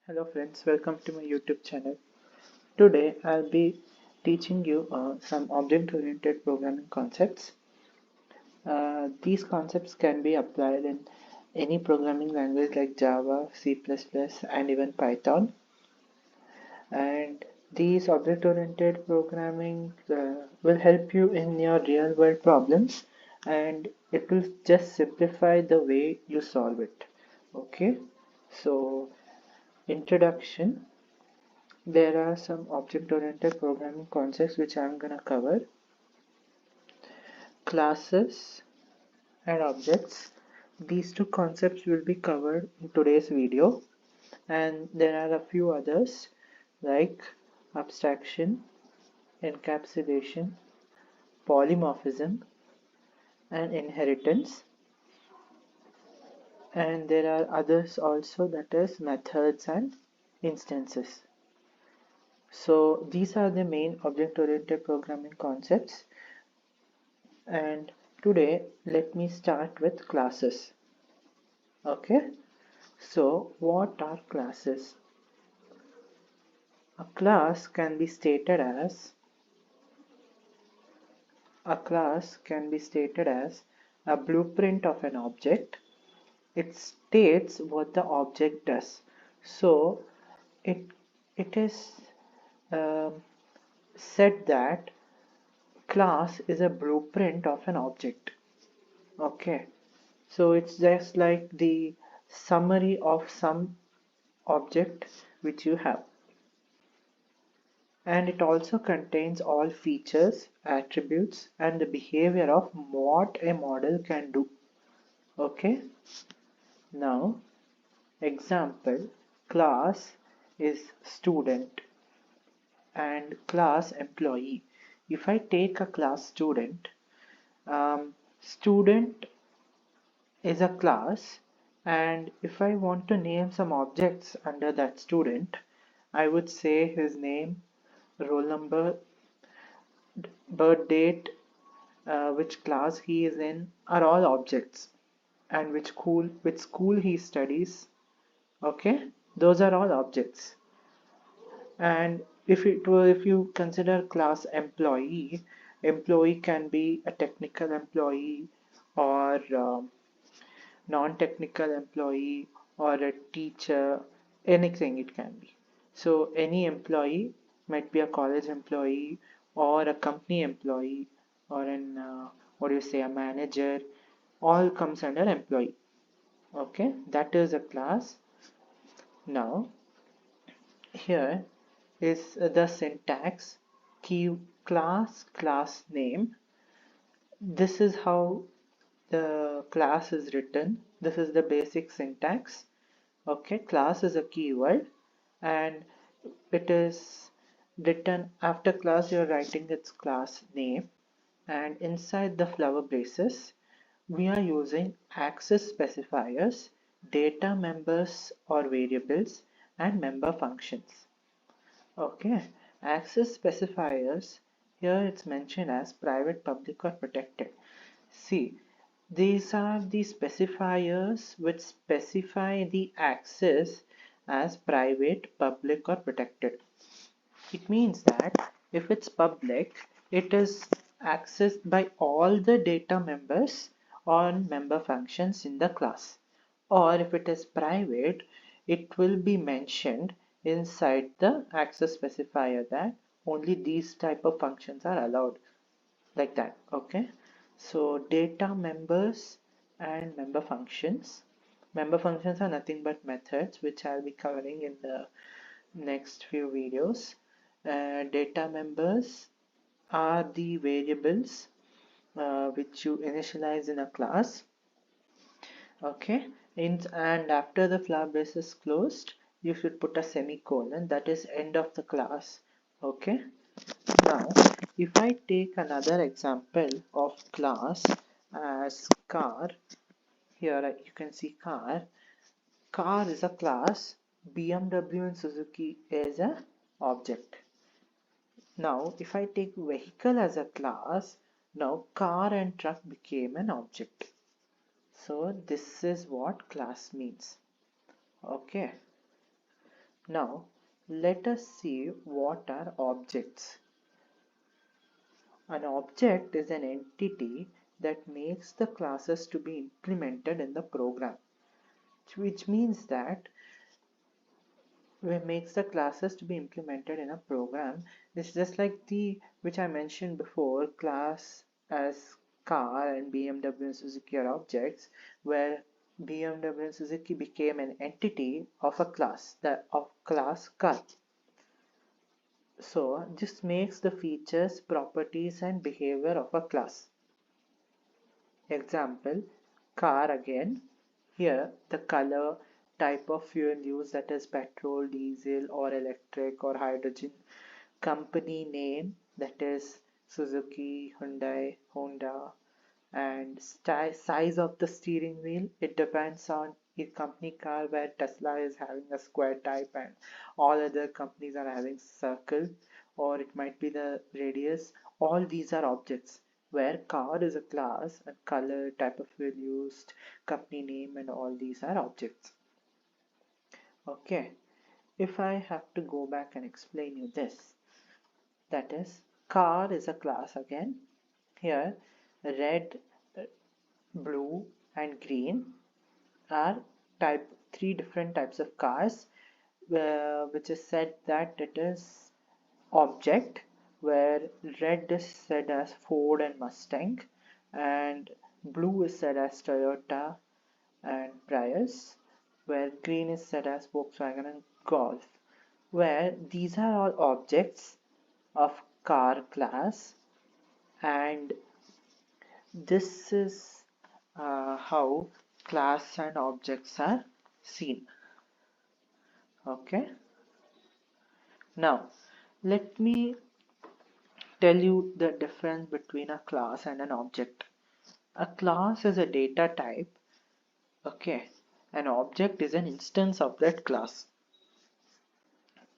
Hello friends, welcome to my YouTube channel. Today I'll be teaching you some object-oriented programming concepts. These concepts can be applied in any programming language like Java, C++, and even Python. And these object-oriented programming will help you in your real-world problems, and it will just simplify the way you solve it. Okay, so introduction. There are some object-oriented programming concepts which I'm gonna cover. Classes and objects. These two concepts will be covered in today's video, and there are a few others like abstraction, encapsulation, polymorphism, and inheritance. And there are others also, that is methods and instances. So these are the main object-oriented programming concepts. And today let me start with classes. Okay, so what are classes? A class can be stated as a blueprint of an object. It states what the object does. So it is said that class is a blueprint of an object. Okay, so it's just like the summary of some object which you have, and it also contains all features, attributes, and the behavior of what a model can do. Okay, now example, class is student and class employee. If I take a class student, student is a class, and if I want to name some objects under that student, I would say his name, roll number, birth date, which class he is in are all objects, and which school he studies. Okay, those are all objects. And if you consider class employee, employee can be a technical employee or non-technical employee or a teacher, anything it can be. So any employee might be a college employee or a company employee or an what do you say, a manager, all comes under employee. Okay, that is a class. Now here is the syntax: key class name. This is how the class is written. This is the basic syntax. Okay, class is a keyword, and it is written after class. You're writing its class name, and inside the flower braces we are using access specifiers, data members or variables, and member functions. Okay, access specifiers, here it's mentioned as private, public, or protected. See, these are the specifiers which specify the access as private, public, or protected. It means that if it's public, it is accessed by all the data members or member functions in the class. Or if it is private, it will be mentioned inside the access specifier that only these type of functions are allowed, like that. Okay, so data members and member functions. Member functions are nothing but methods, which I'll be covering in the next few videos. Data members are the variables which you initialize in a class. Okay, and after the flower brace is closed, you should put a semicolon, that is end of the class. Okay, now if I take another example of class as car, here you can see car. Car is a class, BMW and Suzuki is a object. Now if I take vehicle as a class, now car and truck became an object. So this is what class means. Okay, Now, let us see what are objects. An object is an entity that makes the classes to be implemented in the program, which means that makes the classes to be implemented in a program. It's just like the which I mentioned before, class as car and BMW and Suzuki are objects, where BMW and Suzuki became an entity of a class, the of class car. So this makes the features, properties and behavior of a class. Example, car again. Here the color, type of fuel used, that is petrol, diesel or electric or hydrogen. Company name, that is Suzuki, Hyundai, Honda. And size of the steering wheel, it depends on a company car, where Tesla is having a square type and all other companies are having circle, or it might be the radius. All these are objects, where car is a class and color, type of fuel used, company name and all these are objects. Okay, if I have to go back and explain you this, that is car is a class again. Here red, blue and green are three different types of cars, which is said that it is object, where red is said as Ford and Mustang, and blue is said as Toyota and Prius, where green is said as Volkswagen and Golf, where these are all objects of car class. And this is how class and objects are seen. Okay, now let me tell you the difference between a class and an object. A class is a data type. Okay, an object is an instance of that class.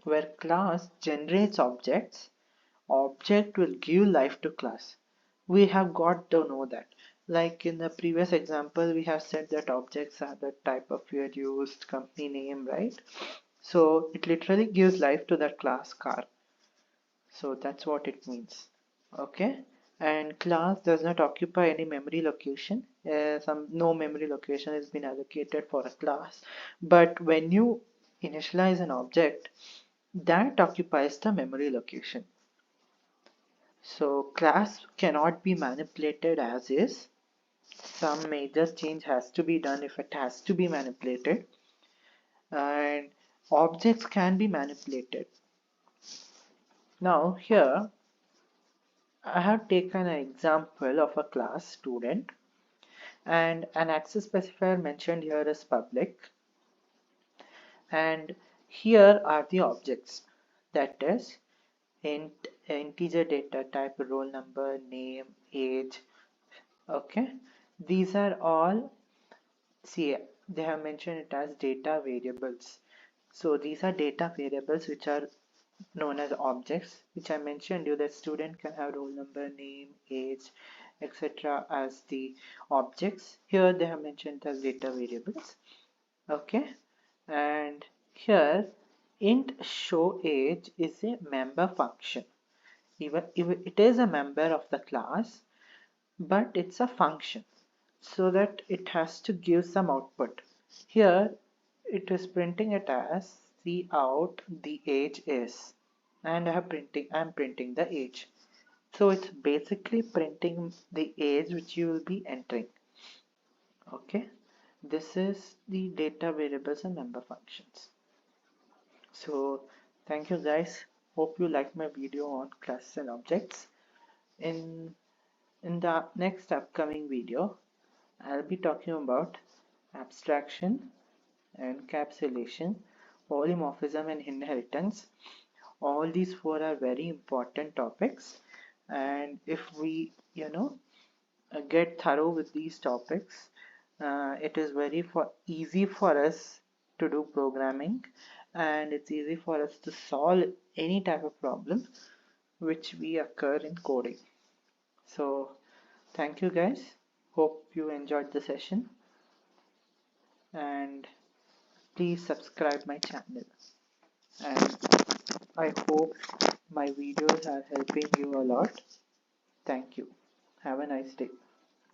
Where class generates objects, object will give life to class. We have got to know that. Like in the previous example, we have said that objects are the type of fuel used, company name, right? So it literally gives life to that class car. So that's what it means. Okay. And class does not occupy any memory location. No memory location has been allocated for a class. But when you initialize an object, that occupies the memory location. So class cannot be manipulated as is. Some major change has to be done if it has to be manipulated. And objects can be manipulated. Now here I have taken an example of a class student, and an access specifier mentioned here is public, and here are the objects, that is integer data type, roll number, name, age. Okay, these are all, see, they have mentioned it as data variables. So these are data variables which are known as objects, which I mentioned you that student can have roll number, name, age, etc. as the objects. Here they have mentioned as data variables. Okay, and here int show age is a member function. Even if it is a member of the class, but it's a function, so that it has to give some output. Here it is printing it as see out the age is, and I'm printing the age. So it's basically printing the age which you will be entering. Okay, this is the data variables and member functions. So thank you guys. Hope you like my video on classes and objects. In the next upcoming video, I'll be talking about abstraction, encapsulation, polymorphism and inheritance. All these four are very important topics, and if we get thorough with these topics, it is very easy for us to do programming, and it's easy for us to solve any type of problem which we occur in coding. So thank you guys, hope you enjoyed the session, and please subscribe my channel. and I hope my videos are helping you a lot. Thank you. Have a nice day.